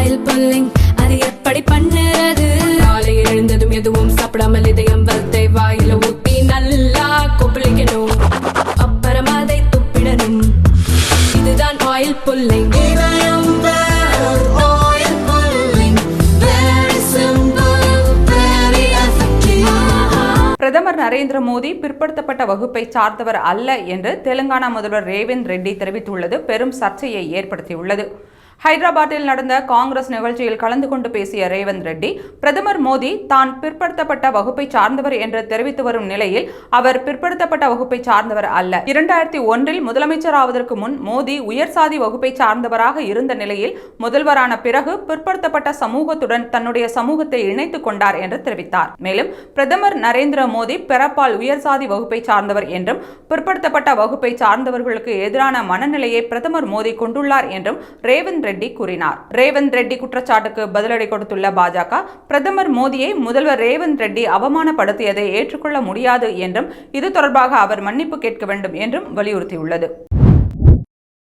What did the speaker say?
Oil pulling அது எப்படி பண்ணுறது? காலையில் எழுந்ததும் எதுவும் சாப்பிடாமல் இதயம் வளர்த்தை வாயில ஊத்தி நல்லா கொப்பளிக்கணும், அப்புறம் அதை துப்பிடணும். இதுதான் ஆயில் புல்லிங். பிரதமர் நரேந்திர மோடி பிற்படுத்தப்பட்ட வகுப்பை சார்ந்தவர் அல்ல என்று தெலுங்கானா முதல்வர் ரேவந்த் ரெட்டி தெரிவித்துள்ளது பெரும் சர்ச்சையை ஏற்படுத்தியுள்ளது. ஹைதராபாத்தில் நடந்த காங்கிரஸ் நிகழ்ச்சியில் கலந்து கொண்டு பேசிய ரேவந்த் ரெட்டி, பிரதமர் மோடி தான் பிற்படுத்தப்பட்ட வகுப்பை சார்ந்தவர் என்று தெரிவித்து வரும் நிலையில் அவர் பிற்படுத்தப்பட்ட வகுப்பை சார்ந்தவர் அல்ல. 2001 முதலமைச்சராவதற்கு முன் மோடி உயர்சாதி வகுப்பை சார்ந்தவராக இருந்த நிலையில் முதல்வரான பிறகு பிற்படுத்தப்பட்ட சமூகத்துடன் தன்னுடைய சமூகத்தை இணைத்துக் கொண்டார் என்று தெரிவித்தார். மேலும் பிரதமர் நரேந்திர மோடி பிறப்பால் உயர்சாதி வகுப்பை சார்ந்தவர் என்றும் பிற்படுத்தப்பட்ட வகுப்பை சார்ந்தவர்களுக்கு எதிரான மனநிலையை பிரதமர் மோடி கொண்டுள்ளார் என்றும் ரேவந்த் ரெட்டி கூறினார். ரேவந்த் ரெட்டி குற்றச்சாட்டுக்கு பதிலடி கொடுத்துள்ள பாஜக, பிரதமர் மோடியை முதல்வர் ரேவந்த் ரெட்டி அவமானப்படுத்தியதை ஏற்றுக்கொள்ள முடியாது என்றும் இது தொடர்பாக அவர் மன்னிப்பு கேட்க வேண்டும் என்றும் வலியுறுத்தியுள்ளது.